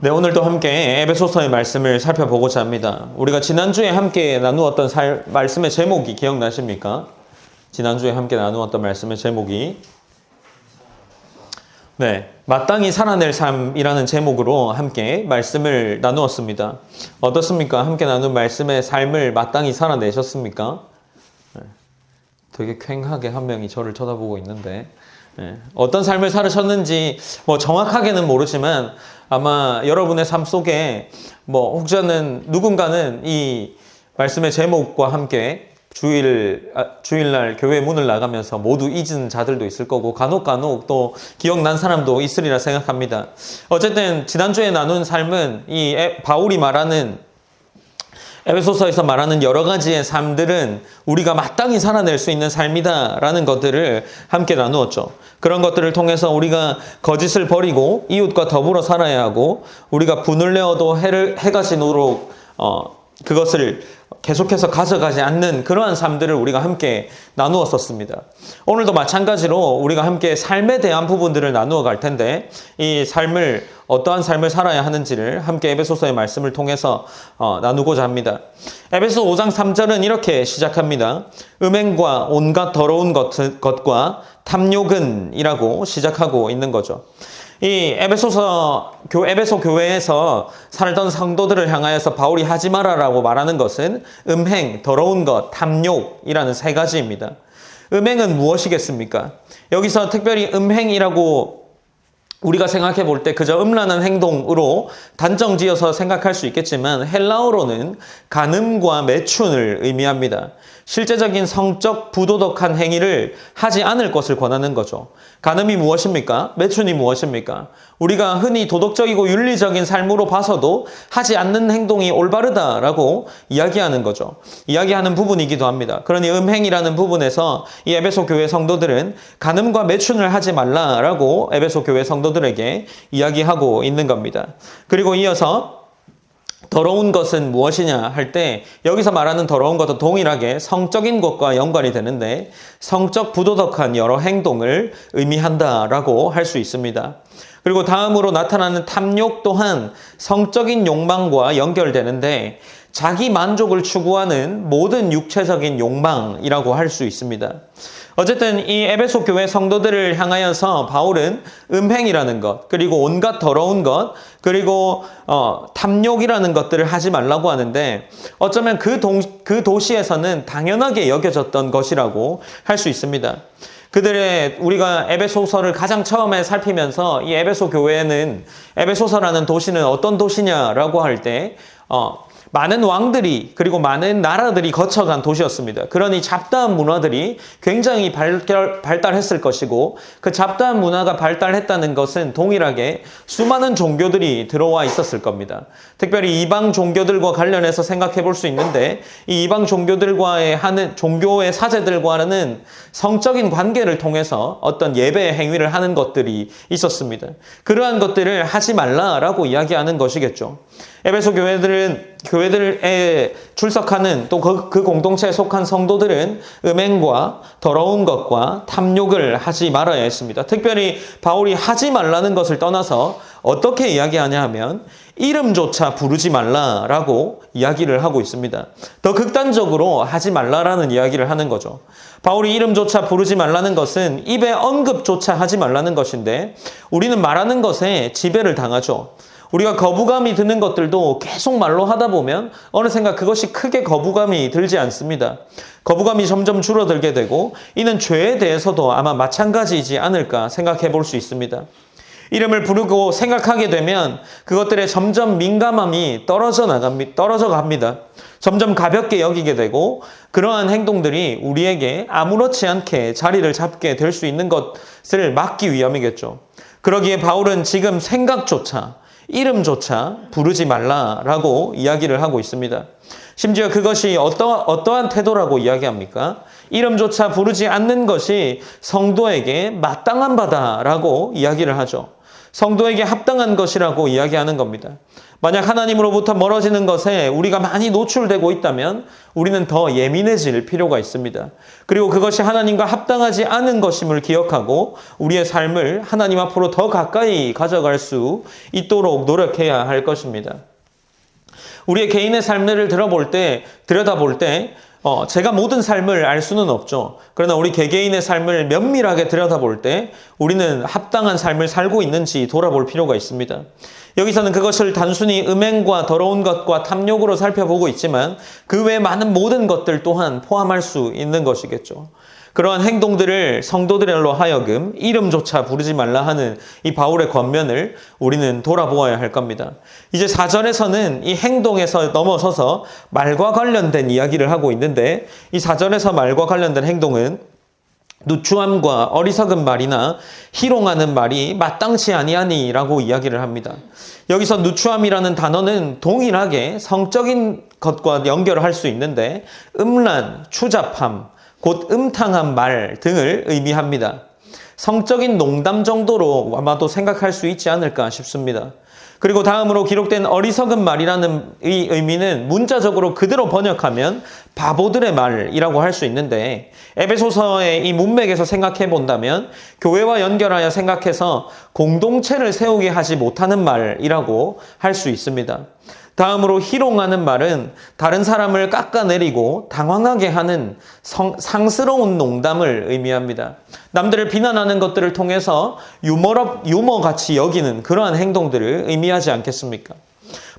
네, 오늘도 함께 에베소서의 말씀을 살펴보고자 합니다. 우리가 지난주에 함께 나누었던 말씀의 제목이 기억나십니까? 지난주에 함께 나누었던 말씀의 제목이 마땅히 살아낼 삶이라는 제목으로 함께 말씀을 나누었습니다. 어떻습니까? 함께 나눈 말씀의 삶을 마땅히 살아내셨습니까? 되게 퀭하게 한 명이 저를 쳐다보고 있는데 어떤 삶을 살으셨는지 정확하게는 모르지만 아마 여러분의 삶 속에 혹자는 누군가는 이 말씀의 제목과 함께 주일날 교회 문을 나가면서 모두 잊은 자들도 있을 거고 간혹 또 기억난 사람도 있으리라 생각합니다. 어쨌든 지난주에 나눈 삶은 이 바울이 말하는 에베소서에서 말하는 여러 가지의 삶들은 우리가 마땅히 살아낼 수 있는 삶이다라는 것들을 함께 나누었죠. 그런 것들을 통해서 우리가 거짓을 버리고 이웃과 더불어 살아야 하고 우리가 분을 내어도 해가 지도록 그것을 계속해서 가져가지 않는 그러한 삶들을 우리가 함께 나누었었습니다. 오늘도 마찬가지로 우리가 함께 삶에 대한 부분들을 나누어 갈 텐데 이 삶을 어떠한 삶을 살아야 하는지를 함께 에베소서의 말씀을 통해서 나누고자 합니다. 에베소 5장 3절은 이렇게 시작합니다. 음행과 온갖 더러운 것과 탐욕은 이라고 시작하고 있는 거죠. 이 에베소 교회에서 살던 성도들을 향하여서 바울이 하지 마라라고 말하는 것은 음행, 더러운 것, 탐욕이라는 세 가지입니다. 음행은 무엇이겠습니까? 여기서 특별히 음행이라고 우리가 생각해 볼 때 그저 음란한 행동으로 단정 지어서 생각할 수 있겠지만 헬라어로는 간음과 매춘을 의미합니다. 실제적인 성적 부도덕한 행위를 하지 않을 것을 권하는 거죠. 간음이 무엇입니까? 매춘이 무엇입니까? 우리가 흔히 도덕적이고 윤리적인 삶으로 봐서도 하지 않는 행동이 올바르다라고 이야기하는 거죠. 이야기하는 부분이기도 합니다. 그러니 음행이라는 부분에서 이 에베소 교회 성도들은 간음과 매춘을 하지 말라라고 에베소 교회 성도들에게 이야기하고 있는 겁니다. 그리고 이어서 더러운 것은 무엇이냐 할 때 여기서 말하는 더러운 것도 동일하게 성적인 것과 연관이 되는데 성적 부도덕한 여러 행동을 의미한다라고 할 수 있습니다. 그리고 다음으로 나타나는 탐욕 또한 성적인 욕망과 연결되는데 자기 만족을 추구하는 모든 육체적인 욕망이라고 할 수 있습니다. 어쨌든 이 에베소 교회 성도들을 향하여서 바울은 음행이라는 것, 그리고 온갖 더러운 것, 그리고 탐욕이라는 것들을 하지 말라고 하는데 어쩌면 그 도시에서는 당연하게 여겨졌던 것이라고 할 수 있습니다. 우리가 에베소서를 가장 처음에 살피면서 이 에베소 교회는 에베소서라는 도시는 어떤 도시냐라고 할 때 많은 왕들이 그리고 많은 나라들이 거쳐간 도시였습니다. 그러니 잡다한 문화들이 굉장히 발달했을 것이고 그 잡다한 문화가 발달했다는 것은 동일하게 수많은 종교들이 들어와 있었을 겁니다. 특별히 이방 종교들과 관련해서 생각해 볼 수 있는데 이 이방 종교들과의 종교의 사제들과는 성적인 관계를 통해서 어떤 예배 행위를 하는 것들이 있었습니다. 그러한 것들을 하지 말라라고 이야기하는 것이겠죠. 에베소 교회들에 출석하는 또 그 공동체에 속한 성도들은 음행과 더러운 것과 탐욕을 하지 말아야 했습니다. 특별히 바울이 하지 말라는 것을 떠나서 어떻게 이야기하냐 하면 이름조차 부르지 말라라고 이야기를 하고 있습니다. 더 극단적으로 하지 말라라는 이야기를 하는 거죠. 바울이 이름조차 부르지 말라는 것은 입에 언급조차 하지 말라는 것인데 우리는 말하는 것에 지배를 당하죠. 우리가 거부감이 드는 것들도 계속 말로 하다 보면 어느샌가 그것이 크게 거부감이 들지 않습니다. 거부감이 점점 줄어들게 되고 이는 죄에 대해서도 아마 마찬가지이지 않을까 생각해 볼 수 있습니다. 이름을 부르고 생각하게 되면 그것들의 점점 민감함이 떨어져 갑니다. 점점 가볍게 여기게 되고 그러한 행동들이 우리에게 아무렇지 않게 자리를 잡게 될 수 있는 것을 막기 위함이겠죠. 그러기에 바울은 지금 생각조차 이름조차 부르지 말라라고 이야기를 하고 있습니다. 심지어 그것이 어떠한 태도라고 이야기합니까? 이름조차 부르지 않는 것이 성도에게 마땅한 바다라고 이야기를 하죠. 성도에게 합당한 것이라고 이야기하는 겁니다. 만약 하나님으로부터 멀어지는 것에 우리가 많이 노출되고 있다면 우리는 더 예민해질 필요가 있습니다. 그리고 그것이 하나님과 합당하지 않은 것임을 기억하고 우리의 삶을 하나님 앞으로 더 가까이 가져갈 수 있도록 노력해야 할 것입니다. 우리의 개인의 삶을 들여다볼 때 제가 모든 삶을 알 수는 없죠. 그러나 우리 개개인의 삶을 면밀하게 들여다볼 때 우리는 합당한 삶을 살고 있는지 돌아볼 필요가 있습니다. 여기서는 그것을 단순히 음행과 더러운 것과 탐욕으로 살펴보고 있지만 그 외에 많은 모든 것들 또한 포함할 수 있는 것이겠죠. 그러한 행동들을 성도들로 하여금 이름조차 부르지 말라 하는 이 바울의 권면을 우리는 돌아보아야 할 겁니다. 이제 4절에서는 이 행동에서 넘어서서 말과 관련된 이야기를 하고 있는데 이 4절에서 말과 관련된 행동은 누추함과 어리석은 말이나 희롱하는 말이 마땅치 아니하니라고 이야기를 합니다. 여기서 누추함이라는 단어는 동일하게 성적인 것과 연결을 할 수 있는데 음란, 추잡함, 곧 음탕한 말 등을 의미합니다. 성적인 농담 정도로 아마도 생각할 수 있지 않을까 싶습니다. 그리고 다음으로 기록된 어리석은 말이라는 이 의미는 문자적으로 그대로 번역하면 바보들의 말이라고 할 수 있는데 에베소서의 이 문맥에서 생각해 본다면 교회와 연결하여 생각해서 공동체를 세우게 하지 못하는 말이라고 할 수 있습니다. 다음으로 희롱하는 말은 다른 사람을 깎아내리고 당황하게 하는 상스러운 농담을 의미합니다. 남들을 비난하는 것들을 통해서 유머같이 여기는 그러한 행동들을 의미하지 않겠습니까?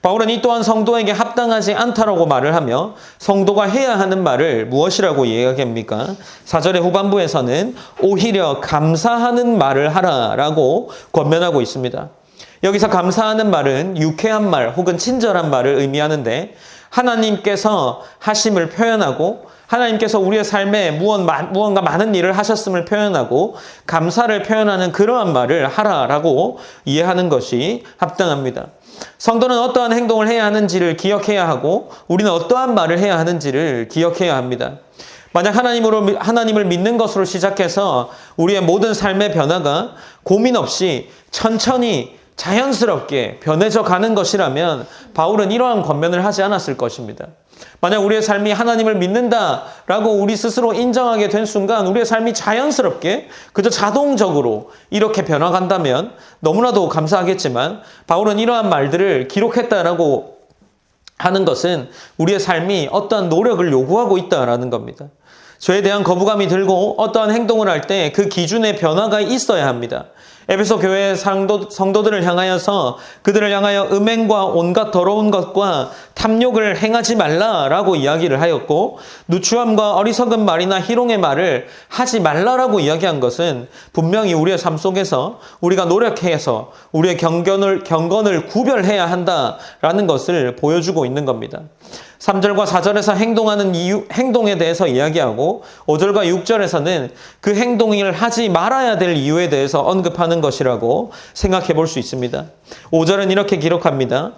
바울은 이 또한 성도에게 합당하지 않다라고 말을 하며 성도가 해야 하는 말을 무엇이라고 이야기합니까? 4절의 후반부에서는 오히려 감사하는 말을 하라라고 권면하고 있습니다. 여기서 감사하는 말은 유쾌한 말 혹은 친절한 말을 의미하는데 하나님께서 하심을 표현하고 하나님께서 우리의 삶에 무언가 많은 일을 하셨음을 표현하고 감사를 표현하는 그러한 말을 하라라고 이해하는 것이 합당합니다. 성도는 어떠한 행동을 해야 하는지를 기억해야 하고 우리는 어떠한 말을 해야 하는지를 기억해야 합니다. 만약 하나님을 믿는 것으로 시작해서 우리의 모든 삶의 변화가 고민 없이 천천히 자연스럽게 변해져 가는 것이라면 바울은 이러한 권면을 하지 않았을 것입니다. 만약 우리의 삶이 하나님을 믿는다라고 우리 스스로 인정하게 된 순간 우리의 삶이 자연스럽게 그저 자동적으로 이렇게 변화간다면 너무나도 감사하겠지만 바울은 이러한 말들을 기록했다라고 하는 것은 우리의 삶이 어떠한 노력을 요구하고 있다라는 겁니다. 죄에 대한 거부감이 들고 어떠한 행동을 할 때 그 기준의 변화가 있어야 합니다. 에베소 교회의 성도들을 향하여서 그들을 향하여 음행과 온갖 더러운 것과 탐욕을 행하지 말라라고 이야기를 하였고 누추함과 어리석은 말이나 희롱의 말을 하지 말라라고 이야기한 것은 분명히 우리의 삶 속에서 우리가 노력해서 우리의 경건을 구별해야 한다라는 것을 보여주고 있는 겁니다. 3절과 4절에서 행동에 대해서 이야기하고 5절과 6절에서는 그 행동을 하지 말아야 될 이유에 대해서 언급하는 것이라고 생각해 볼 수 있습니다. 5절은 이렇게 기록합니다.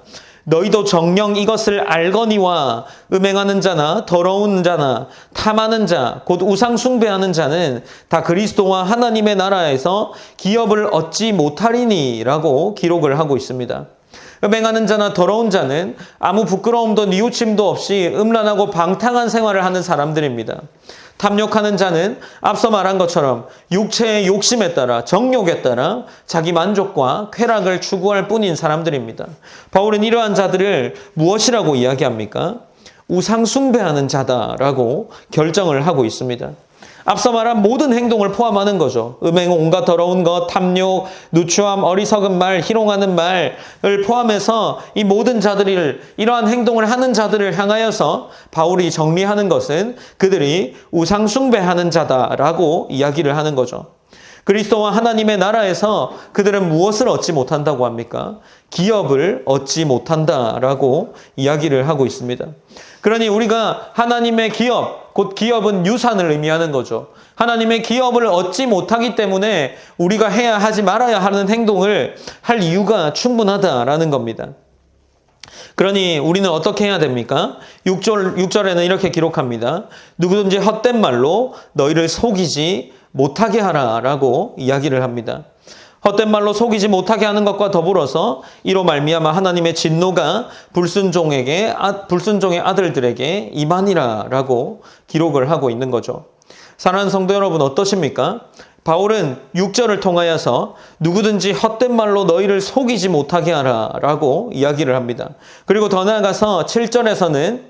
너희도 정녕 이것을 알거니와 음행하는 자나 더러운 자나 탐하는 자 곧 우상 숭배하는 자는 다 그리스도와 하나님의 나라에서 기업을 얻지 못하리니 라고 기록을 하고 있습니다. 음행하는 자나 더러운 자는 아무 부끄러움도 뉘우침도 없이 음란하고 방탕한 생활을 하는 사람들입니다. 탐욕하는 자는 앞서 말한 것처럼 육체의 욕심에 따라 정욕에 따라 자기 만족과 쾌락을 추구할 뿐인 사람들입니다. 바울은 이러한 자들을 무엇이라고 이야기합니까? 우상 숭배하는 자다라고 결정을 하고 있습니다. 앞서 말한 모든 행동을 포함하는 거죠. 음행, 온갖 더러운 것, 탐욕, 누추함, 어리석은 말, 희롱하는 말을 포함해서 이 모든 자들을 이러한 행동을 하는 자들을 향하여서 바울이 정리하는 것은 그들이 우상 숭배하는 자다라고 이야기를 하는 거죠. 그리스도와 하나님의 나라에서 그들은 무엇을 얻지 못한다고 합니까? 기업을 얻지 못한다라고 이야기를 하고 있습니다. 그러니 우리가 하나님의 기업, 곧 기업은 유산을 의미하는 거죠. 하나님의 기업을 얻지 못하기 때문에 우리가 해야 하지 말아야 하는 행동을 할 이유가 충분하다라는 겁니다. 그러니 우리는 어떻게 해야 됩니까? 6절에는 이렇게 기록합니다. 누구든지 헛된 말로 너희를 속이지 못하게 하라라고 이야기를 합니다. 헛된 말로 속이지 못하게 하는 것과 더불어서 이로 말미암아 하나님의 진노가 불순종의 아들들에게 임하니라라고 기록을 하고 있는 거죠. 사랑하는 성도 여러분, 어떠십니까? 바울은 6절을 통하여서 누구든지 헛된 말로 너희를 속이지 못하게 하라라고 이야기를 합니다. 그리고 더 나아가서 7절에서는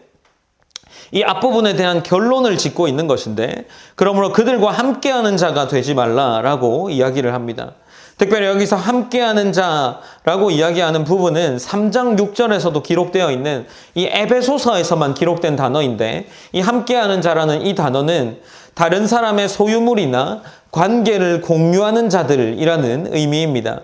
이 앞부분에 대한 결론을 짓고 있는 것인데, 그러므로 그들과 함께하는 자가 되지 말라라고 이야기를 합니다. 특별히 여기서 함께하는 자라고 이야기하는 부분은 3장 6절에서도 기록되어 있는 이 에베소서에서만 기록된 단어인데, 이 함께하는 자라는 이 단어는 다른 사람의 소유물이나 관계를 공유하는 자들이라는 의미입니다.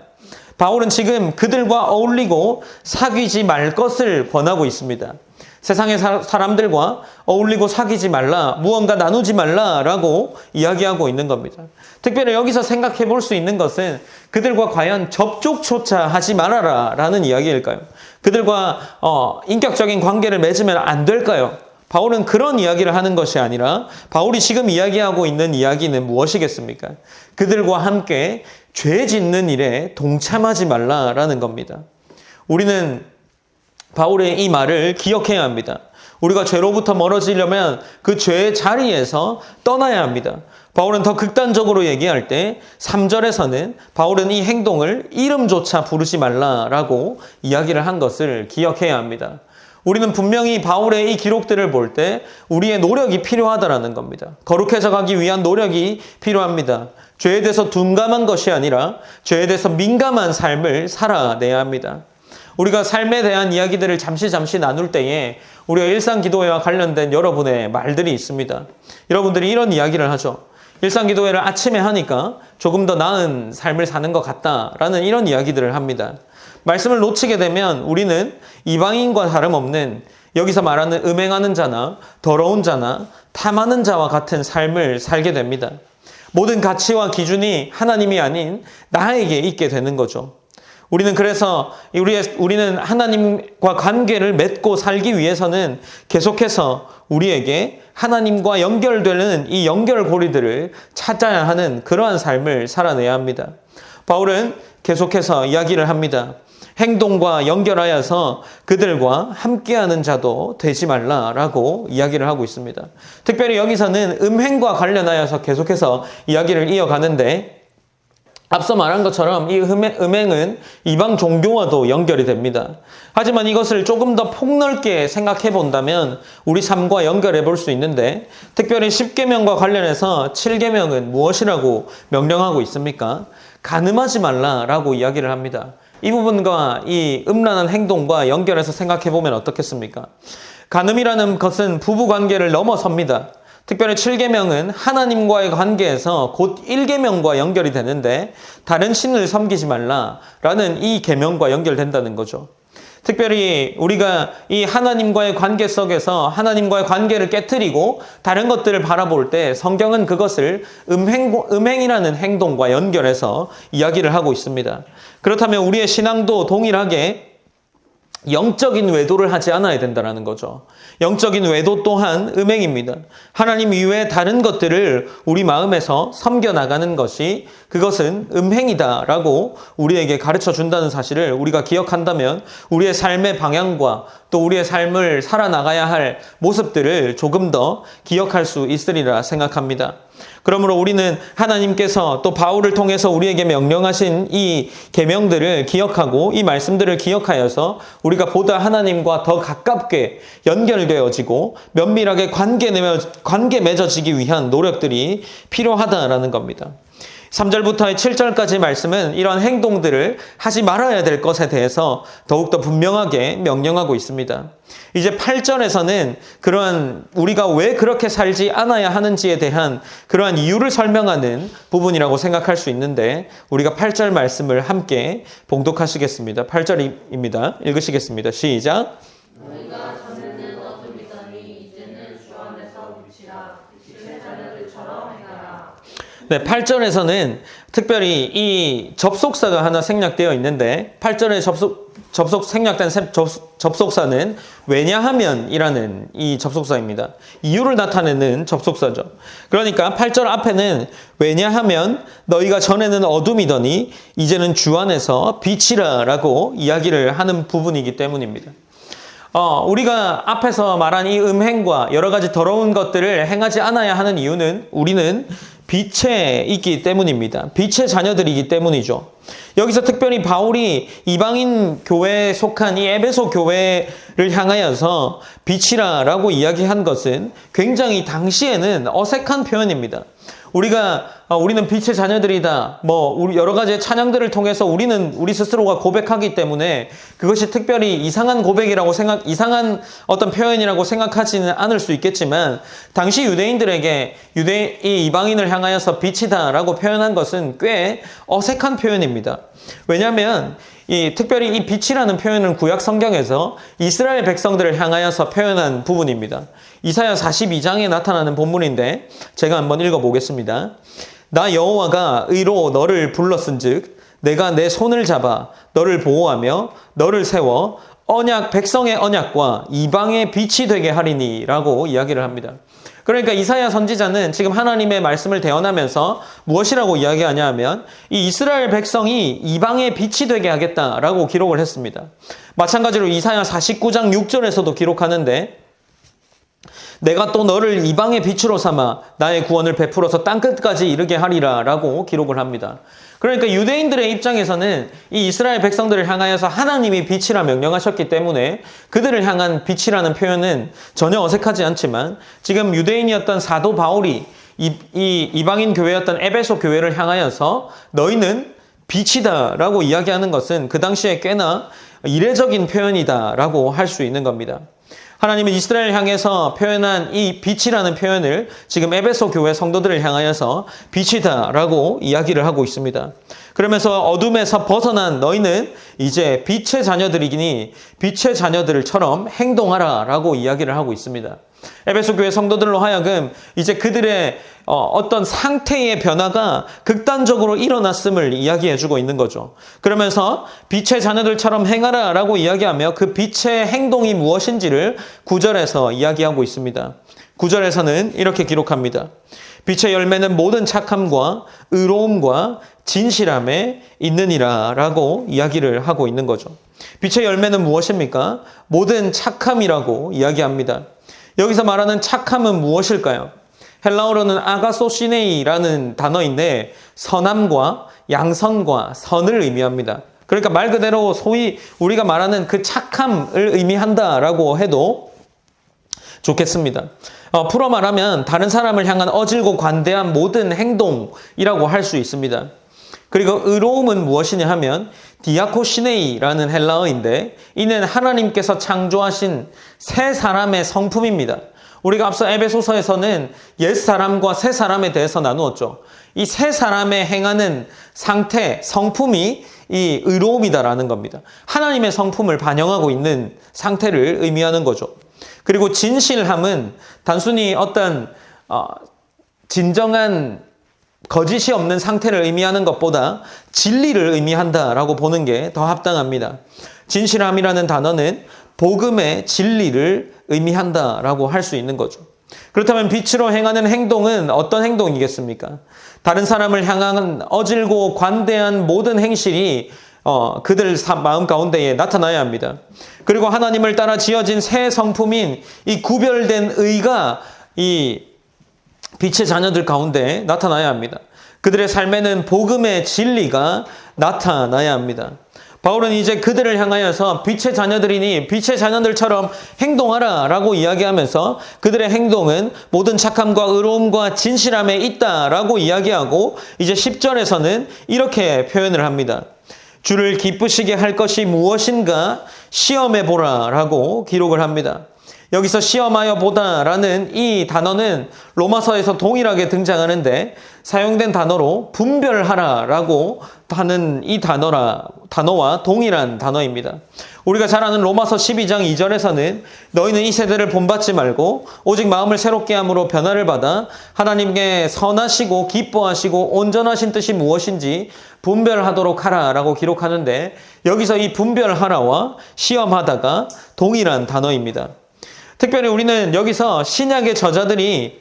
바울은 지금 그들과 어울리고 사귀지 말 것을 권하고 있습니다. 세상의 사람들과 어울리고 사귀지 말라, 무언가 나누지 말라라고 이야기하고 있는 겁니다. 특별히 여기서 생각해 볼 수 있는 것은 그들과 과연 접촉조차 하지 말아라라는 이야기일까요? 그들과 인격적인 관계를 맺으면 안 될까요? 바울은 그런 이야기를 하는 것이 아니라 바울이 지금 이야기하고 있는 이야기는 무엇이겠습니까? 그들과 함께 죄 짓는 일에 동참하지 말라라는 겁니다. 우리는 바울의 이 말을 기억해야 합니다. 우리가 죄로부터 멀어지려면 그 죄의 자리에서 떠나야 합니다. 바울은 더 극단적으로 얘기할 때 3절에서는 바울은 이 행동을 이름조차 부르지 말라라고 이야기를 한 것을 기억해야 합니다. 우리는 분명히 바울의 이 기록들을 볼 때 우리의 노력이 필요하다라는 겁니다. 거룩해져 가기 위한 노력이 필요합니다. 죄에 대해서 둔감한 것이 아니라 죄에 대해서 민감한 삶을 살아내야 합니다. 우리가 삶에 대한 이야기들을 잠시 나눌 때에 우리가 일상기도회와 관련된 여러분의 말들이 있습니다. 여러분들이 이런 이야기를 하죠. 일상기도회를 아침에 하니까 조금 더 나은 삶을 사는 것 같다라는 이런 이야기들을 합니다. 말씀을 놓치게 되면 우리는 이방인과 다름없는 여기서 말하는 음행하는 자나 더러운 자나 탐하는 자와 같은 삶을 살게 됩니다. 모든 가치와 기준이 하나님이 아닌 나에게 있게 되는 거죠. 우리는 그래서 우리는 하나님과 관계를 맺고 살기 위해서는 계속해서 우리에게 하나님과 연결되는 이 연결고리들을 찾아야 하는 그러한 삶을 살아내야 합니다. 바울은 계속해서 이야기를 합니다. 행동과 연결하여서 그들과 함께하는 자도 되지 말라라고 이야기를 하고 있습니다. 특별히 여기서는 음행과 관련하여서 계속해서 이야기를 이어가는데, 앞서 말한 것처럼 이 음행은 이방 종교와도 연결이 됩니다. 하지만 이것을 조금 더 폭넓게 생각해 본다면 우리 삶과 연결해 볼 수 있는데, 특별히 10계명과 관련해서 7계명은 무엇이라고 명령하고 있습니까? 간음하지 말라라고 이야기를 합니다. 이 부분과 이 음란한 행동과 연결해서 생각해 보면 어떻겠습니까? 간음이라는 것은 부부 관계를 넘어섭니다. 특별히 7계명은 하나님과의 관계에서 곧 1계명과 연결이 되는데, 다른 신을 섬기지 말라라는 이 계명과 연결된다는 거죠. 특별히 우리가 이 하나님과의 관계 속에서 하나님과의 관계를 깨트리고 다른 것들을 바라볼 때 성경은 그것을 음행이라는 행동과 연결해서 이야기를 하고 있습니다. 그렇다면 우리의 신앙도 동일하게 영적인 외도를 하지 않아야 된다는 거죠. 영적인 외도 또한 음행입니다. 하나님 이외에 다른 것들을 우리 마음에서 섬겨나가는 것이, 그것은 음행이다라고 우리에게 가르쳐 준다는 사실을 우리가 기억한다면 우리의 삶의 방향과 또 우리의 삶을 살아나가야 할 모습들을 조금 더 기억할 수 있으리라 생각합니다. 그러므로 우리는 하나님께서 또 바울을 통해서 우리에게 명령하신 이 계명들을 기억하고 이 말씀들을 기억하여서 우리가 보다 하나님과 더 가깝게 연결되어지고 면밀하게 관계 맺어지기 위한 노력들이 필요하다라는 겁니다. 3절부터 7절까지 말씀은 이러한 행동들을 하지 말아야 될 것에 대해서 더욱더 분명하게 명령하고 있습니다. 이제 8절에서는 그러한 우리가 왜 그렇게 살지 않아야 하는지에 대한 그러한 이유를 설명하는 부분이라고 생각할 수 있는데, 우리가 8절 말씀을 함께 봉독하시겠습니다. 8절입니다. 읽으시겠습니다. 시작. 너희가 전에는 어둠이더니 이제는 주 안에서 빛이라 빛의 자녀들처럼 행하라. 네, 8절에서는 특별히 이 접속사가 하나 생략되어 있는데 8절에 생략된 접속사는 왜냐하면이라는 이 접속사입니다. 이유를 나타내는 접속사죠. 그러니까 8절 앞에는 왜냐하면 너희가 전에는 어둠이더니 이제는 주 안에서 빛이라 라고 이야기를 하는 부분이기 때문입니다. 우리가 앞에서 말한 이 음행과 여러 가지 더러운 것들을 행하지 않아야 하는 이유는 우리는 빛에 있기 때문입니다. 빛의 자녀들이기 때문이죠. 여기서 특별히 바울이 이방인 교회에 속한 이 에베소 교회를 향하여서 빛이라라고 이야기한 것은 굉장히 당시에는 어색한 표현입니다. 우리는 빛의 자녀들이다. 우리 여러 가지의 찬양들을 통해서 우리 스스로가 고백하기 때문에 그것이 특별히 이상한 고백이라고 이상한 어떤 표현이라고 생각하지는 않을 수 있겠지만, 당시 유대인들에게 이 이방인을 향하여서 빛이다라고 표현한 것은 꽤 어색한 표현입니다. 왜냐하면 특별히 이 빛이라는 표현은 구약 성경에서 이스라엘 백성들을 향하여서 표현한 부분입니다. 이사야 42장에 나타나는 본문인데 제가 한번 읽어보겠습니다. 나 여호와가 의로 너를 불렀은즉 내가 내 손을 잡아 너를 보호하며 너를 세워 백성의 언약과 이방의 빛이 되게 하리니 라고 이야기를 합니다. 그러니까 이사야 선지자는 지금 하나님의 말씀을 대언하면서 무엇이라고 이야기하냐 하면 이 이스라엘 백성이 이방의 빛이 되게 하겠다라고 기록을 했습니다. 마찬가지로 이사야 49장 6절에서도 기록하는데 내가 또 너를 이방의 빛으로 삼아 나의 구원을 베풀어서 땅끝까지 이르게 하리라 라고 기록을 합니다. 그러니까 유대인들의 입장에서는 이 이스라엘 백성들을 향하여서 하나님이 빛이라 명령하셨기 때문에 그들을 향한 빛이라는 표현은 전혀 어색하지 않지만, 지금 유대인이었던 사도 바울이 이 이방인 교회였던 에베소 교회를 향하여서 너희는 빛이다 라고 이야기하는 것은 그 당시에 꽤나 이례적인 표현이다 라고 할 수 있는 겁니다. 하나님은 이스라엘을 향해서 표현한 이 빛이라는 표현을 지금 에베소 교회 성도들을 향하여서 빛이다 라고 이야기를 하고 있습니다. 그러면서 어둠에서 벗어난 너희는 이제 빛의 자녀들이기니 빛의 자녀들처럼 행동하라 라고 이야기를 하고 있습니다. 에베소 교회 성도들로 하여금 이제 그들의 어떤 상태의 변화가 극단적으로 일어났음을 이야기해주고 있는 거죠. 그러면서 빛의 자녀들처럼 행하라 라고 이야기하며 그 빛의 행동이 무엇인지를 9절에서 이야기하고 있습니다. 9절에서는 이렇게 기록합니다. 빛의 열매는 모든 착함과 의로움과 진실함에 있느니라 라고 이야기를 하고 있는 거죠. 빛의 열매는 무엇입니까? 모든 착함이라고 이야기합니다. 여기서 말하는 착함은 무엇일까요? 헬라어로는 아가소시네이라는 단어인데 선함과 양선과 선을 의미합니다. 그러니까 말 그대로 소위 우리가 말하는 그 착함을 의미한다라고 해도 좋겠습니다. 풀어 말하면 다른 사람을 향한 어질고 관대한 모든 행동이라고 할 수 있습니다. 그리고 의로움은 무엇이냐 하면 디아코시네이라는 헬라어인데 이는 하나님께서 창조하신 새 사람의 성품입니다. 우리가 앞서 에베소서에서는 옛 사람과 새 사람에 대해서 나누었죠. 이 새 사람의 행하는 상태, 성품이 이 의로움이다라는 겁니다. 하나님의 성품을 반영하고 있는 상태를 의미하는 거죠. 그리고 진실함은 단순히 어떤 진정한 거짓이 없는 상태를 의미하는 것보다 진리를 의미한다라고 보는 게 더 합당합니다. 진실함이라는 단어는 복음의 진리를 의미한다라고 할 수 있는 거죠. 그렇다면 빛으로 행하는 행동은 어떤 행동이겠습니까? 다른 사람을 향한 어질고 관대한 모든 행실이 그들 마음 가운데에 나타나야 합니다. 그리고 하나님을 따라 지어진 새 성품인 이 구별된 의가 이 빛의 자녀들 가운데 나타나야 합니다. 그들의 삶에는 복음의 진리가 나타나야 합니다. 바울은 이제 그들을 향하여서 빛의 자녀들이니 빛의 자녀들처럼 행동하라 라고 이야기하면서 그들의 행동은 모든 착함과 의로움과 진실함에 있다라고 이야기하고 이제 10절에서는 이렇게 표현을 합니다. 주를 기쁘시게 할 것이 무엇인가 시험해 보라 라고 기록을 합니다. 여기서 시험하여 보다라는 이 단어는 로마서에서 동일하게 등장하는데 사용된 단어로 분별하라라고 하는 이 단어와 동일한 단어입니다. 우리가 잘 아는 로마서 12장 2절에서는 너희는 이 세대를 본받지 말고 오직 마음을 새롭게 함으로 변화를 받아 하나님께 선하시고 기뻐하시고 온전하신 뜻이 무엇인지 분별하도록 하라라고 기록하는데 여기서 이 분별하라와 시험하다가 동일한 단어입니다. 특별히 우리는 여기서 신약의 저자들이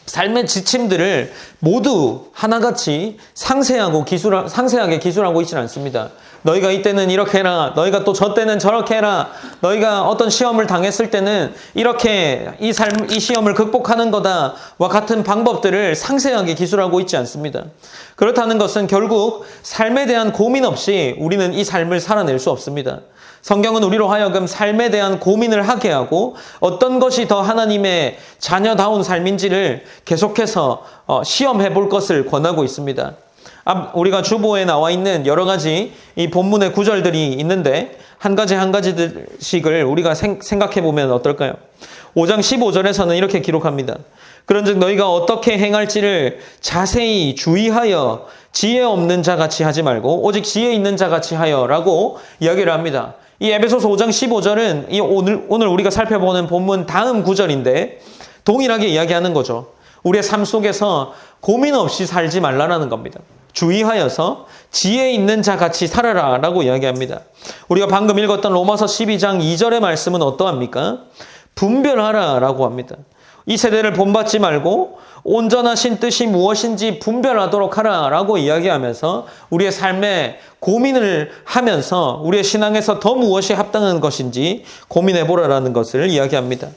삶의 지침들을 모두 하나같이 상세하게 기술하고 있지는 않습니다. 너희가 이때는 이렇게 해라. 너희가 또 저 때는 저렇게 해라. 너희가 어떤 시험을 당했을 때는 이렇게 이 시험을 극복하는 거다와 같은 방법들을 상세하게 기술하고 있지 않습니다. 그렇다는 것은 결국 삶에 대한 고민 없이 우리는 이 삶을 살아낼 수 없습니다. 성경은 우리로 하여금 삶에 대한 고민을 하게 하고 어떤 것이 더 하나님의 자녀다운 삶인지를 계속해서 시험해 볼 것을 권하고 있습니다. 우리가 주보에 나와 있는 여러 가지 이 본문의 구절들이 있는데 한 가지씩을 우리가 생각해 보면 어떨까요? 5장 15절에서는 이렇게 기록합니다. 그런즉 너희가 어떻게 행할지를 자세히 주의하여 지혜 없는 자같이 하지 말고 오직 지혜 있는 자같이 하여라고 이야기를 합니다. 이 에베소서 5장 15절은 오늘 우리가 살펴보는 본문 다음 구절인데 동일하게 이야기하는 거죠. 우리의 삶 속에서 고민 없이 살지 말라라는 겁니다. 주의하여서 지혜 있는 자같이 살아라라고 이야기합니다. 우리가 방금 읽었던 로마서 12장 2절의 말씀은 어떠합니까? 분별하라라고 합니다. 이 세대를 본받지 말고 온전하신 뜻이 무엇인지 분별하도록 하라라고 이야기하면서 우리의 삶에 고민을 하면서 우리의 신앙에서 더 무엇이 합당한 것인지 고민해보라라는 것을 이야기합니다.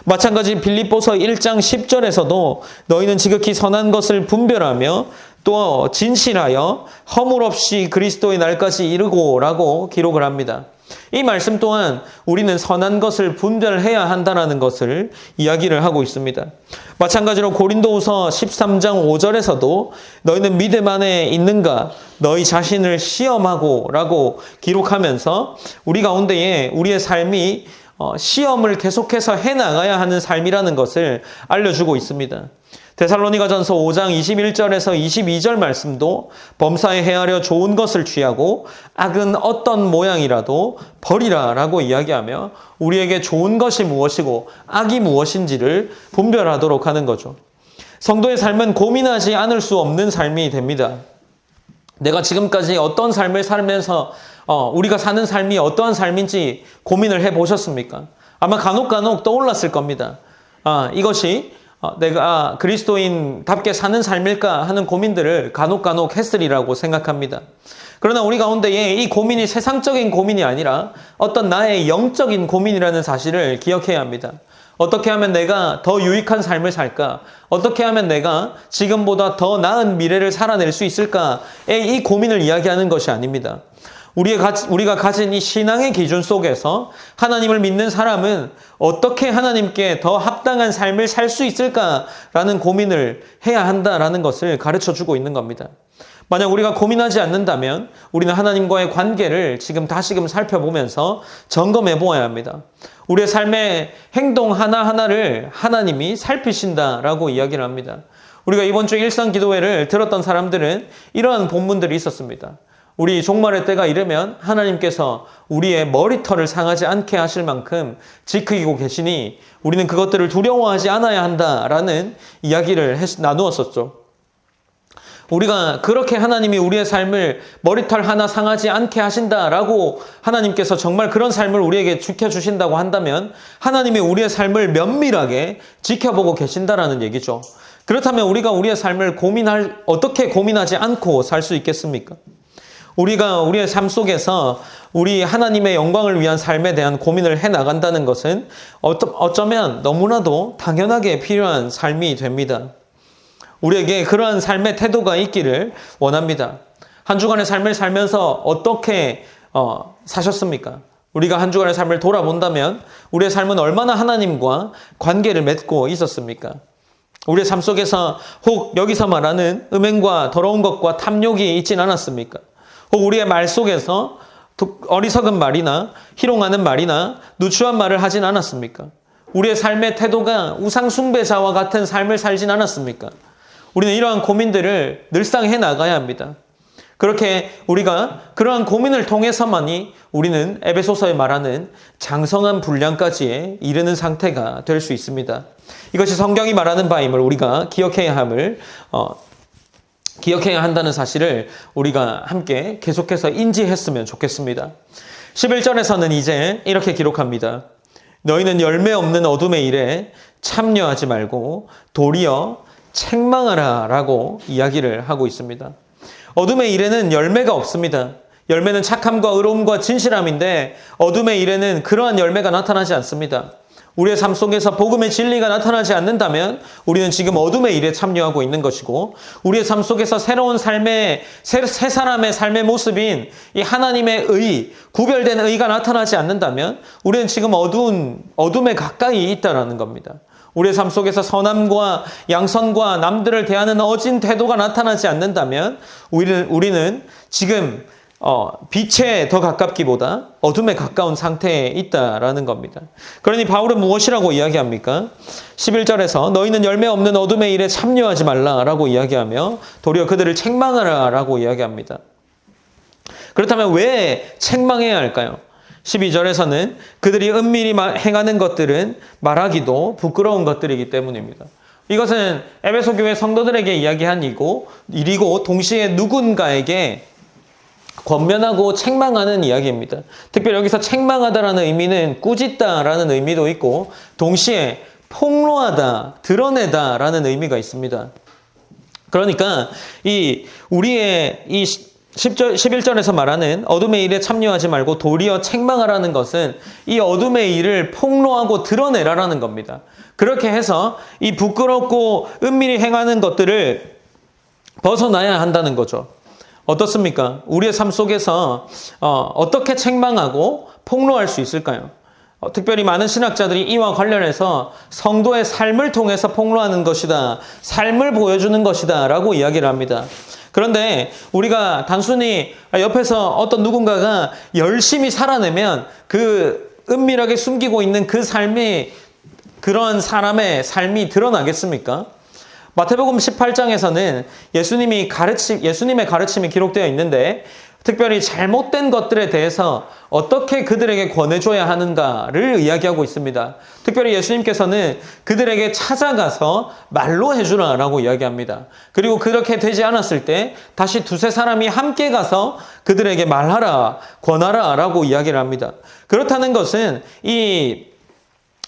마찬가지 빌립보서 1장 10절에서도 너희는 지극히 선한 것을 분별하며 또 진실하여 허물 없이 그리스도의 날까지 이르고라고 기록을 합니다. 이 말씀 또한 우리는 선한 것을 분별해야 한다는 것을 이야기를 하고 있습니다. 마찬가지로 고린도후서 13장 5절에서도 너희는 믿음 안에 있는가 너희 자신을 시험하고 라고 기록하면서 우리 가운데에 우리의 삶이 시험을 계속해서 해나가야 하는 삶이라는 것을 알려주고 있습니다. 데살로니가전서 5장 21절에서 22절 말씀도 범사에 헤아려 좋은 것을 취하고 악은 어떤 모양이라도 버리라라고 이야기하며 우리에게 좋은 것이 무엇이고 악이 무엇인지를 분별하도록 하는 거죠. 성도의 삶은 고민하지 않을 수 없는 삶이 됩니다. 내가 지금까지 어떤 삶을 살면서 우리가 사는 삶이 어떠한 삶인지 고민을 해보셨습니까? 아마 간혹 떠올랐을 겁니다. 이것이 내가 그리스도인답게 사는 삶일까 하는 고민들을 간혹 했으리라고 생각합니다. 그러나 우리 가운데에 이 고민이 세상적인 고민이 아니라 어떤 나의 영적인 고민이라는 사실을 기억해야 합니다. 어떻게 하면 내가 더 유익한 삶을 살까? 어떻게 하면 내가 지금보다 더 나은 미래를 살아낼 수 있을까의 이 고민을 이야기하는 것이 아닙니다. 우리가 가진 이 신앙의 기준 속에서 하나님을 믿는 사람은 어떻게 하나님께 더 합당한 삶을 살 수 있을까라는 고민을 해야 한다라는 것을 가르쳐주고 있는 겁니다. 만약 우리가 고민하지 않는다면 우리는 하나님과의 관계를 다시금 살펴보면서 점검해 보아야 합니다. 우리의 삶의 행동 하나하나를 하나님이 살피신다라고 이야기를 합니다. 우리가 이번 주 일상기도회를 들었던 사람들은 이러한 본문들이 있었습니다. 우리 종말의 때가 이르면 하나님께서 우리의 머리털을 상하지 않게 하실 만큼 지키고 계시니 우리는 그것들을 두려워하지 않아야 한다라는 이야기를 나누었었죠. 우리가 그렇게 하나님이 우리의 삶을 머리털 하나 상하지 않게 하신다라고 하나님께서 정말 그런 삶을 우리에게 지켜주신다고 한다면 하나님이 우리의 삶을 면밀하게 지켜보고 계신다라는 얘기죠. 그렇다면 우리가 우리의 삶을 어떻게 고민하지 않고 살 수 있겠습니까? 우리가 우리의 삶 속에서 우리 하나님의 영광을 위한 삶에 대한 고민을 해나간다는 것은 어쩌면 너무나도 당연하게 필요한 삶이 됩니다. 우리에게 그러한 삶의 태도가 있기를 원합니다. 한 주간의 삶을 살면서 어떻게 사셨습니까? 우리가 한 주간의 삶을 돌아본다면 우리의 삶은 얼마나 하나님과 관계를 맺고 있었습니까? 우리의 삶 속에서 혹 여기서 말하는 음행과 더러운 것과 탐욕이 있진 않았습니까? 혹 우리의 말 속에서 어리석은 말이나 희롱하는 말이나 누추한 말을 하진 않았습니까? 우리의 삶의 태도가 우상 숭배자와 같은 삶을 살진 않았습니까? 우리는 이러한 고민들을 늘상 해 나가야 합니다. 그렇게 우리가 그러한 고민을 통해서만이 우리는 에베소서에 말하는 장성한 분량까지에 이르는 상태가 될 수 있습니다. 이것이 성경이 말하는 바임을 우리가 기억해야 한다는 사실을 우리가 함께 계속해서 인지했으면 좋겠습니다. 11절에서는 이제 이렇게 기록합니다. 너희는 열매 없는 어둠의 일에 참여하지 말고 도리어 책망하라 라고 이야기를 하고 있습니다. 어둠의 일에는 열매가 없습니다. 열매는 착함과 의로움과 진실함인데 어둠의 일에는 그러한 열매가 나타나지 않습니다. 우리의 삶 속에서 복음의 진리가 나타나지 않는다면 우리는 지금 어둠의 일에 참여하고 있는 것이고, 우리의 삶 속에서 새로운 삶의 새 사람의 삶의 모습인 이 하나님의 의, 구별된 의가 나타나지 않는다면 우리는 지금 어둠에 가까이 있다라는 겁니다. 우리의 삶 속에서 선함과 양선과 남들을 대하는 어진 태도가 나타나지 않는다면 우리는 지금 빛에 더 가깝기보다 어둠에 가까운 상태에 있다라는 겁니다. 그러니 바울은 무엇이라고 이야기합니까? 11절에서 너희는 열매 없는 어둠의 일에 참여하지 말라라고 이야기하며 도리어 그들을 책망하라라고 이야기합니다. 그렇다면 왜 책망해야 할까요? 12절에서는 그들이 은밀히 행하는 것들은 말하기도 부끄러운 것들이기 때문입니다. 이것은 에베소 교회 성도들에게 이야기한 일이고 동시에 누군가에게 권면하고 책망하는 이야기입니다. 특별히 여기서 책망하다라는 의미는 꾸짖다라는 의미도 있고 동시에 폭로하다, 드러내다라는 의미가 있습니다. 그러니까 우리의 11절에서 말하는 어둠의 일에 참여하지 말고 도리어 책망하라는 것은 이 어둠의 일을 폭로하고 드러내라라는 겁니다. 그렇게 해서 이 부끄럽고 은밀히 행하는 것들을 벗어나야 한다는 거죠. 어떻습니까? 우리의 삶 속에서 어떻게 책망하고 폭로할 수 있을까요? 특별히 많은 신학자들이 이와 관련해서 성도의 삶을 통해서 폭로하는 것이다, 삶을 보여주는 것이다 라고 이야기를 합니다. 그런데 우리가 단순히 옆에서 어떤 누군가가 열심히 살아내면 그 은밀하게 숨기고 있는 그 삶이, 그런 사람의 삶이 드러나겠습니까? 마태복음 18장에서는 예수님의 가르침이 기록되어 있는데 특별히 잘못된 것들에 대해서 어떻게 그들에게 권해줘야 하는가를 이야기하고 있습니다. 특별히 예수님께서는 그들에게 찾아가서 말로 해주라라고 이야기합니다. 그리고 그렇게 되지 않았을 때 다시 두세 사람이 함께 가서 그들에게 말하라, 권하라라고 이야기를 합니다. 그렇다는 것은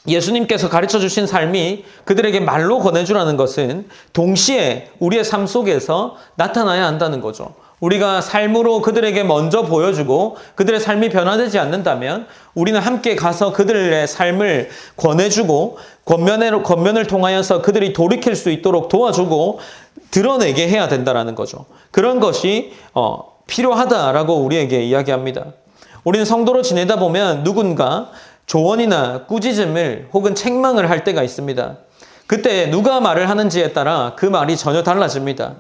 예수님께서 가르쳐 주신 삶이 그들에게 말로 권해주라는 것은 동시에 우리의 삶 속에서 나타나야 한다는 거죠. 우리가 삶으로 그들에게 먼저 보여주고 그들의 삶이 변화되지 않는다면 우리는 함께 가서 그들의 삶을 권해주고 권면을 통하여서 그들이 돌이킬 수 있도록 도와주고 드러내게 해야 된다는 거죠. 그런 것이 필요하다라고 우리에게 이야기합니다. 우리는 성도로 지내다 보면 누군가 조언이나 꾸짖음을 혹은 책망을 할 때가 있습니다. 그때 누가 말을 하는지에 따라 그 말이 전혀 달라집니다.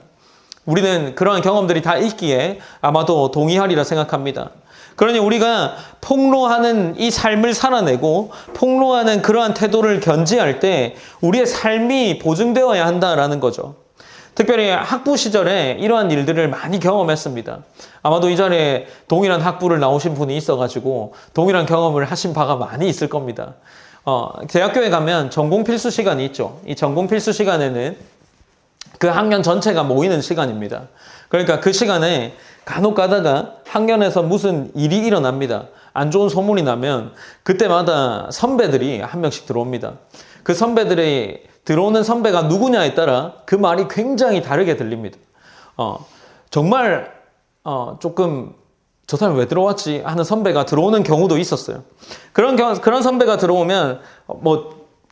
우리는 그러한 경험들이 다 있기에 아마도 동의하리라 생각합니다. 그러니 우리가 폭로하는 이 삶을 살아내고 폭로하는 그러한 태도를 견지할 때 우리의 삶이 보증되어야 한다라는 거죠. 특별히 학부 시절에 이러한 일들을 많이 경험했습니다. 아마도 이 자리에 동일한 학부를 나오신 분이 있어가지고 동일한 경험을 하신 바가 많이 있을 겁니다. 대학교에 가면 전공 필수 시간이 있죠. 이 전공 필수 시간에는 그 학년 전체가 모이는 시간입니다. 그러니까 그 시간에 간혹 가다가 학년에서 무슨 일이 일어납니다. 안 좋은 소문이 나면 그때마다 선배들이 한 명씩 들어옵니다. 그 선배들이 들어오는 선배가 누구냐에 따라 그 말이 굉장히 다르게 들립니다. 정말 조금 저 사람 왜 들어왔지 하는 선배가 들어오는 경우도 있었어요. 그런 선배가 들어오면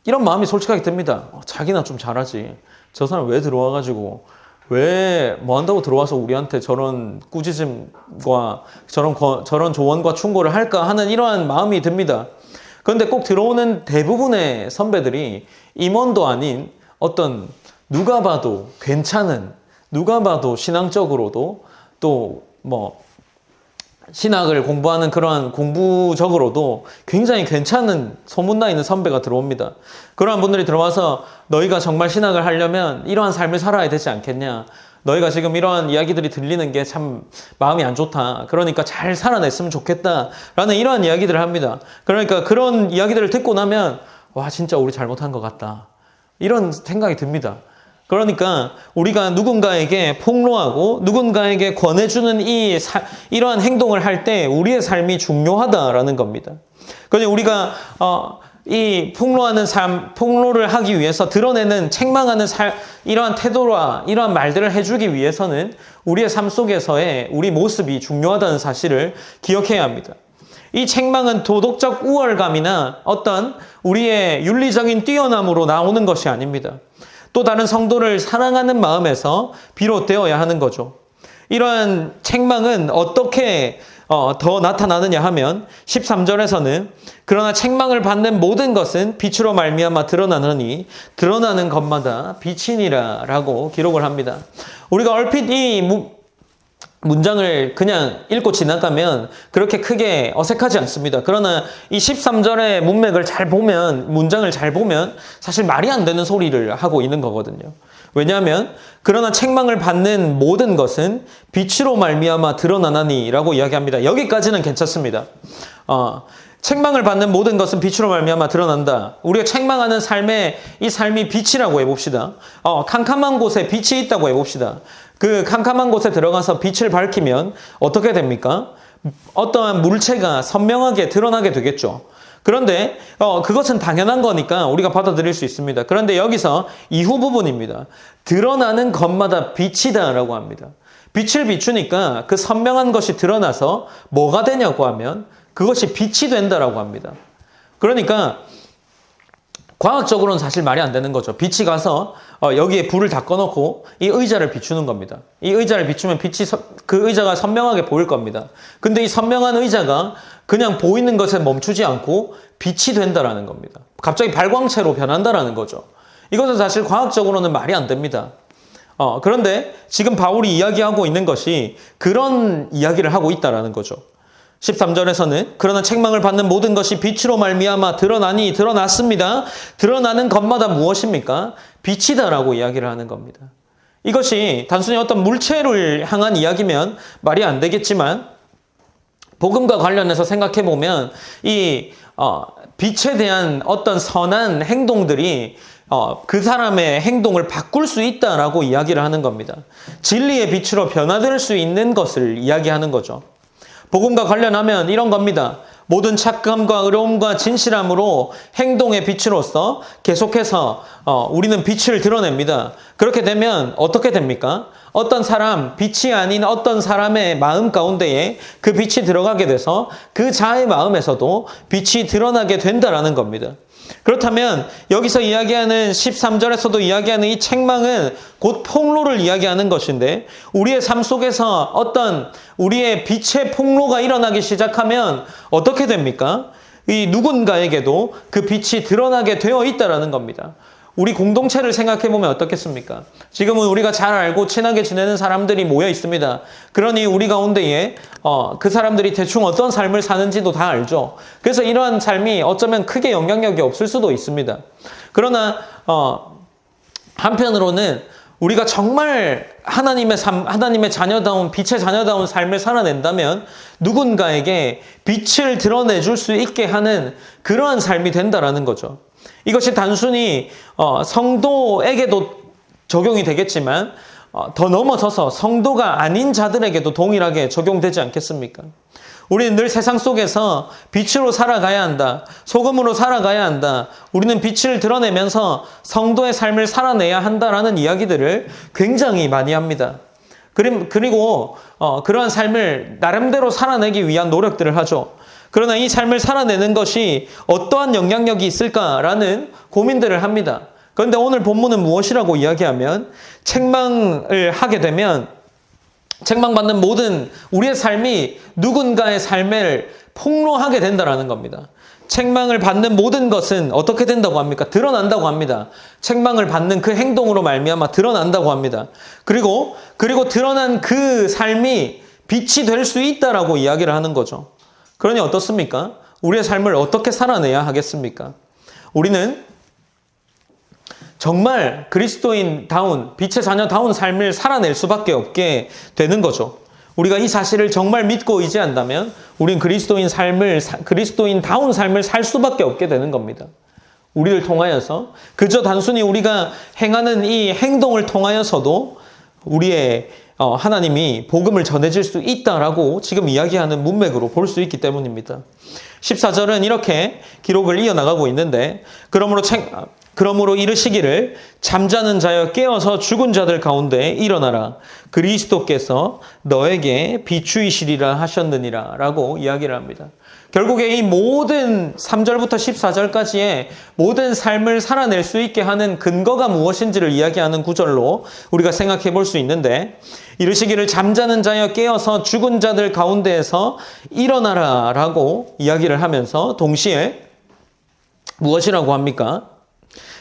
이런 마음이 솔직하게 듭니다. 자기나 좀 잘하지. 저 사람 왜 들어와가지고 왜 뭐 한다고 들어와서 우리한테 저런 꾸짖음과 저런 조언과 충고를 할까 하는 이러한 마음이 듭니다. 그런데 꼭 들어오는 대부분의 선배들이 임원도 아닌 어떤 누가 봐도 괜찮은, 누가 봐도 신앙적으로도 또 신학을 공부하는 그러한 공부적으로도 굉장히 괜찮은 소문나 있는 선배가 들어옵니다. 그러한 분들이 들어와서 너희가 정말 신학을 하려면 이러한 삶을 살아야 되지 않겠냐. 너희가 지금 이러한 이야기들이 들리는 게 참 마음이 안 좋다. 그러니까 잘 살아냈으면 좋겠다. 라는 이러한 이야기들을 합니다. 그러니까 그런 이야기들을 듣고 나면 와 진짜 우리 잘못한 것 같다. 이런 생각이 듭니다. 그러니까 우리가 누군가에게 폭로하고 누군가에게 권해주는 이러한 행동을 할 때 우리의 삶이 중요하다라는 겁니다. 그래서 우리가 이 폭로하는 삶, 폭로를 하기 위해서 드러내는 책망하는 이러한 태도와 이러한 말들을 해주기 위해서는 우리의 삶 속에서의 우리 모습이 중요하다는 사실을 기억해야 합니다. 이 책망은 도덕적 우월감이나 어떤 우리의 윤리적인 뛰어남으로 나오는 것이 아닙니다. 또 다른 성도를 사랑하는 마음에서 비롯되어야 하는 거죠. 이러한 책망은 어떻게 더 나타나느냐 하면 13절에서는 그러나 책망을 받는 모든 것은 빛으로 말미암아 드러나느니 드러나는 것마다 빛이니라 라고 기록을 합니다. 우리가 얼핏 이 문장을 그냥 읽고 지나가면 그렇게 크게 어색하지 않습니다. 그러나 이 13절의 문맥을 잘 보면, 문장을 잘 보면 사실 말이 안 되는 소리를 하고 있는 거거든요. 왜냐하면 그러나 책망을 받는 모든 것은 빛으로 말미암아 드러나나니 라고 이야기합니다. 여기까지는 괜찮습니다. 책망을 받는 모든 것은 빛으로 말미암아 드러난다. 우리가 책망하는 이 삶이 빛이라고 해봅시다. 캄캄한 곳에 빛이 있다고 해봅시다. 그 캄캄한 곳에 들어가서 빛을 밝히면 어떻게 됩니까? 어떠한 물체가 선명하게 드러나게 되겠죠. 그런데 그것은 당연한 거니까 우리가 받아들일 수 있습니다. 그런데 여기서 이후 부분입니다. 드러나는 것마다 빛이다라고 합니다. 빛을 비추니까 그 선명한 것이 드러나서 뭐가 되냐고 하면 그것이 빛이 된다라고 합니다. 그러니까 과학적으로는 사실 말이 안 되는 거죠. 빛이 가서 여기에 불을 다 꺼놓고 이 의자를 비추는 겁니다. 이 의자를 비추면 그 의자가 선명하게 보일 겁니다. 근데 이 선명한 의자가 그냥 보이는 것에 멈추지 않고 빛이 된다라는 겁니다. 갑자기 발광체로 변한다라는 거죠. 이것은 사실 과학적으로는 말이 안 됩니다. 그런데 지금 바울이 이야기하고 있는 것이 그런 이야기를 하고 있다라는 거죠. 13절에서는 그러나 책망을 받는 모든 것이 빛으로 말미암아 드러나니 드러났습니다. 드러나는 것마다 무엇입니까? 빛이다라고 이야기를 하는 겁니다. 이것이 단순히 어떤 물체를 향한 이야기면 말이 안 되겠지만 복음과 관련해서 생각해 보면 이 빛에 대한 어떤 선한 행동들이 그 사람의 행동을 바꿀 수 있다라고 이야기를 하는 겁니다. 진리의 빛으로 변화될 수 있는 것을 이야기하는 거죠. 복음과 관련하면 이런 겁니다. 모든 착감과 의로움과 진실함으로 행동의 빛으로서 계속해서 우리는 빛을 드러냅니다. 그렇게 되면 어떻게 됩니까? 어떤 사람, 빛이 아닌 어떤 사람의 마음 가운데에 그 빛이 들어가게 돼서 그 자의 마음에서도 빛이 드러나게 된다라는 겁니다. 그렇다면 여기서 이야기하는 13절에서도 이야기하는 이 책망은 곧 폭로를 이야기하는 것인데 우리의 삶 속에서 어떤 우리의 빛의 폭로가 일어나기 시작하면 어떻게 됩니까? 이 누군가에게도 그 빛이 드러나게 되어 있다라는 겁니다. 우리 공동체를 생각해 보면 어떻겠습니까? 지금은 우리가 잘 알고 친하게 지내는 사람들이 모여 있습니다. 그러니 우리 가운데에 그 사람들이 대충 어떤 삶을 사는지도 다 알죠. 그래서 이러한 삶이 어쩌면 크게 영향력이 없을 수도 있습니다. 그러나 한편으로는 우리가 정말 하나님의 자녀다운 빛의 자녀다운 삶을 살아낸다면 누군가에게 빛을 드러내줄 수 있게 하는 그러한 삶이 된다라는 거죠. 이것이 단순히 성도에게도 적용이 되겠지만 더 넘어서서 성도가 아닌 자들에게도 동일하게 적용되지 않겠습니까? 우리는 늘 세상 속에서 빛으로 살아가야 한다. 소금으로 살아가야 한다. 우리는 빛을 드러내면서 성도의 삶을 살아내야 한다라는 이야기들을 굉장히 많이 합니다. 그리고 그러한 삶을 나름대로 살아내기 위한 노력들을 하죠. 그러나 이 삶을 살아내는 것이 어떠한 영향력이 있을까라는 고민들을 합니다. 그런데 오늘 본문은 무엇이라고 이야기하면 책망을 하게 되면 책망받는 모든 우리의 삶이 누군가의 삶을 폭로하게 된다라는 겁니다. 책망을 받는 모든 것은 어떻게 된다고 합니까? 드러난다고 합니다. 책망을 받는 그 행동으로 말미암아 드러난다고 합니다. 그리고 드러난 그 삶이 빛이 될 수 있다라고 이야기를 하는 거죠. 그러니 어떻습니까? 우리의 삶을 어떻게 살아내야 하겠습니까? 우리는 정말 그리스도인다운, 빛의 자녀다운 삶을 살아낼 수밖에 없게 되는 거죠. 우리가 이 사실을 정말 믿고 의지한다면 우린 그리스도인다운 삶을 살 수밖에 없게 되는 겁니다. 우리를 통하여서 그저 단순히 우리가 행하는 이 행동을 통하여서도 우리의 하나님이 복음을 전해질 수 있다라고 지금 이야기하는 문맥으로 볼 수 있기 때문입니다. 14절은 이렇게 기록을 이어나가고 있는데 그러므로 이르시기를 잠자는 자여 깨어서 죽은 자들 가운데 일어나라. 그리스도께서 너에게 비추이시리라 하셨느니라 라고 이야기를 합니다. 결국에 이 모든 3절부터 14절까지의 모든 삶을 살아낼 수 있게 하는 근거가 무엇인지를 이야기하는 구절로 우리가 생각해 볼 수 있는데, 이르시기를 잠자는 자여 깨어서 죽은 자들 가운데에서 일어나라 라고 이야기를 하면서 동시에 무엇이라고 합니까?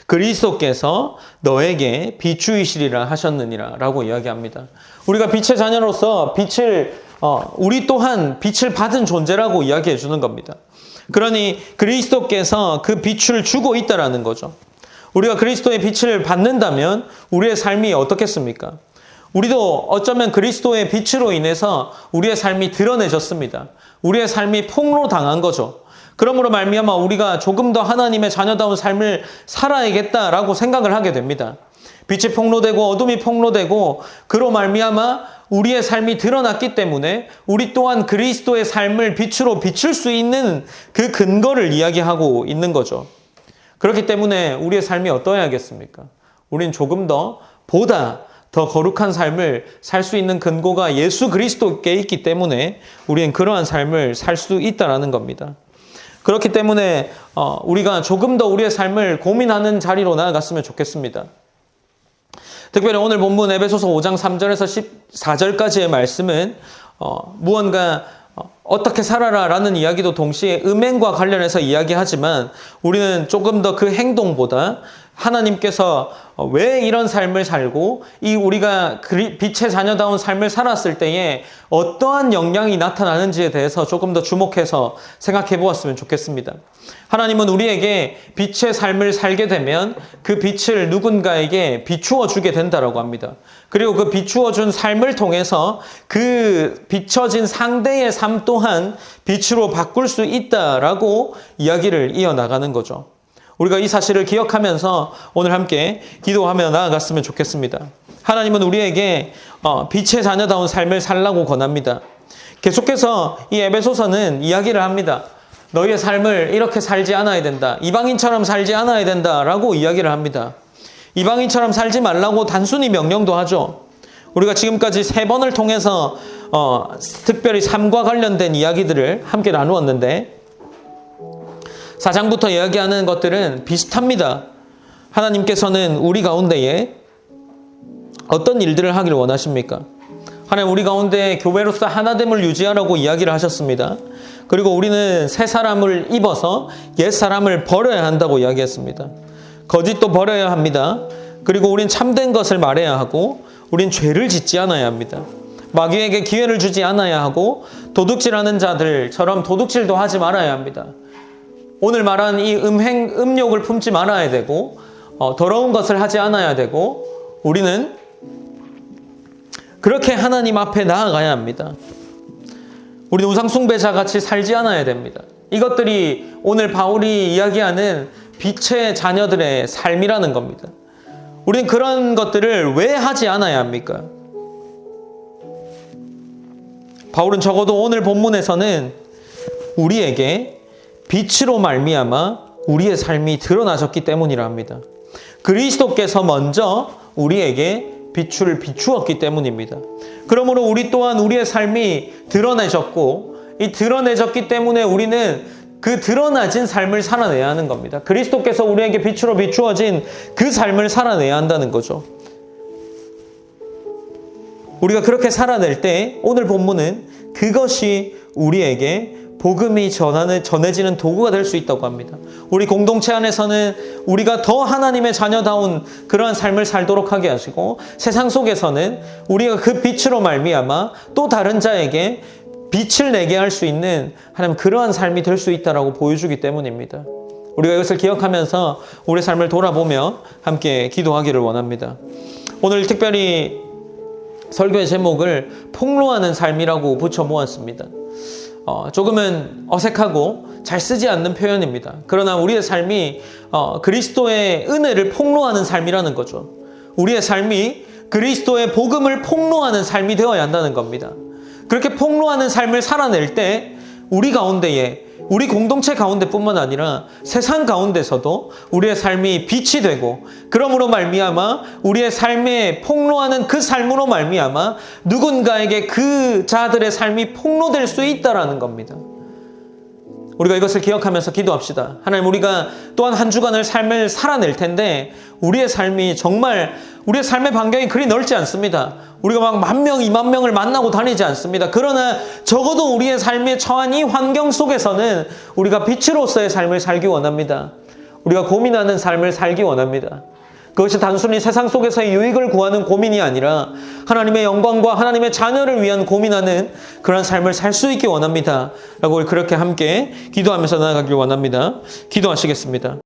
그리스도께서 너에게 비추이시리라 하셨느니라 라고 이야기합니다. 우리가 빛의 자녀로서 우리 또한 빛을 받은 존재라고 이야기해 주는 겁니다. 그러니 그리스도께서 그 빛을 주고 있다라는 거죠. 우리가 그리스도의 빛을 받는다면 우리의 삶이 어떻겠습니까? 우리도 어쩌면 그리스도의 빛으로 인해서 우리의 삶이 드러내졌습니다. 우리의 삶이 폭로당한 거죠. 그러므로 말미암아 우리가 조금 더 하나님의 자녀다운 삶을 살아야겠다라고 생각을 하게 됩니다. 빛이 폭로되고 어둠이 폭로되고 그로 말미암아 우리의 삶이 드러났기 때문에 우리 또한 그리스도의 삶을 빛으로 비출 수 있는 그 근거를 이야기하고 있는 거죠. 그렇기 때문에 우리의 삶이 어떠해야겠습니까? 우린 조금 보다 더 거룩한 삶을 살 수 있는 근거가 예수 그리스도께 있기 때문에 우리는 그러한 삶을 살 수 있다는 겁니다. 그렇기 때문에 우리가 조금 더 우리의 삶을 고민하는 자리로 나아갔으면 좋겠습니다. 특별히 오늘 본문 에베소서 5장 3절에서 14절까지의 말씀은 무언가 어떻게 살아라 라는 이야기도 동시에 음행과 관련해서 이야기하지만 우리는 조금 더 그 행동보다 하나님께서 왜 이런 삶을 살고 우리가 빛의 자녀다운 삶을 살았을 때에 어떠한 영향이 나타나는지에 대해서 조금 더 주목해서 생각해 보았으면 좋겠습니다. 하나님은 우리에게 빛의 삶을 살게 되면 그 빛을 누군가에게 비추어 주게 된다라고 합니다. 그리고 그 비추어 준 삶을 통해서 그 비춰진 상대의 삶 또한 빛으로 바꿀 수 있다라고 이야기를 이어나가는 거죠. 우리가 이 사실을 기억하면서 오늘 함께 기도하며 나아갔으면 좋겠습니다. 하나님은 우리에게 빛의 자녀다운 삶을 살라고 권합니다. 계속해서 이 에베소서는 이야기를 합니다. 너희의 삶을 이렇게 살지 않아야 된다. 이방인처럼 살지 않아야 된다라고 이야기를 합니다. 이방인처럼 살지 말라고 단순히 명령도 하죠. 우리가 지금까지 3번을 통해서 특별히 삶과 관련된 이야기들을 함께 나누었는데 4장부터 이야기하는 것들은 비슷합니다. 하나님께서는 우리 가운데에 어떤 일들을 하기를 원하십니까? 하나님 우리 가운데 교회로서 하나됨을 유지하라고 이야기를 하셨습니다. 그리고 우리는 새 사람을 입어서 옛 사람을 버려야 한다고 이야기했습니다. 거짓도 버려야 합니다. 그리고 우린 참된 것을 말해야 하고 우린 죄를 짓지 않아야 합니다. 마귀에게 기회를 주지 않아야 하고 도둑질하는 자들처럼 도둑질도 하지 말아야 합니다. 오늘 말한 이 음욕을 품지 말아야 되고 더러운 것을 하지 않아야 되고 우리는 그렇게 하나님 앞에 나아가야 합니다. 우리는 우상숭배자 같이 살지 않아야 됩니다. 이것들이 오늘 바울이 이야기하는 빛의 자녀들의 삶이라는 겁니다. 우리는 그런 것들을 왜 하지 않아야 합니까? 바울은 적어도 오늘 본문에서는 우리에게 빛으로 말미암아 우리의 삶이 드러나셨기 때문이라 합니다. 그리스도께서 먼저 우리에게 빛을 비추었기 때문입니다. 그러므로 우리 또한 우리의 삶이 드러내졌고 이 드러내졌기 때문에 우리는 그 드러나진 삶을 살아내야 하는 겁니다. 그리스도께서 우리에게 빛으로 비추어진 그 삶을 살아내야 한다는 거죠. 우리가 그렇게 살아낼 때 오늘 본문은 그것이 우리에게 복음이 전해지는 도구가 될 수 있다고 합니다. 우리 공동체 안에서는 우리가 더 하나님의 자녀다운 그러한 삶을 살도록 하게 하시고, 세상 속에서는 우리가 그 빛으로 말미암아 또 다른 자에게 빛을 내게 할 수 있는 하나님 그러한 삶이 될 수 있다라고 보여주기 때문입니다. 우리가 이것을 기억하면서 우리 삶을 돌아보며 함께 기도하기를 원합니다. 오늘 특별히 설교의 제목을 폭로하는 삶이라고 붙여 모았습니다. 조금은 어색하고 잘 쓰지 않는 표현입니다. 그러나 우리의 삶이 그리스도의 은혜를 폭로하는 삶이라는 거죠. 우리의 삶이 그리스도의 복음을 폭로하는 삶이 되어야 한다는 겁니다. 그렇게 폭로하는 삶을 살아낼 때 우리 가운데에, 우리 공동체 가운데뿐만 아니라 세상 가운데서도 우리의 삶이 빛이 되고, 그러므로 말미암아 우리의 삶에 폭로하는 그 삶으로 말미암아 누군가에게 그 자들의 삶이 폭로될 수 있다라는 겁니다. 우리가 이것을 기억하면서 기도합시다. 하나님, 우리가 또한 한 주간을 삶을 살아낼 텐데 우리의 삶이 정말, 우리의 삶의 반경이 그리 넓지 않습니다. 우리가 막 10,000명, 20,000명을 만나고 다니지 않습니다. 그러나 적어도 우리의 삶에 처한 이 환경 속에서는 우리가 빛으로서의 삶을 살기 원합니다. 우리가 고민하는 삶을 살기 원합니다. 그것이 단순히 세상 속에서의 유익을 구하는 고민이 아니라 하나님의 영광과 하나님의 자녀를 위한 고민하는 그런 삶을 살 수 있기 원합니다. 라고 그렇게 함께 기도하면서 나아가길 원합니다. 기도하시겠습니다.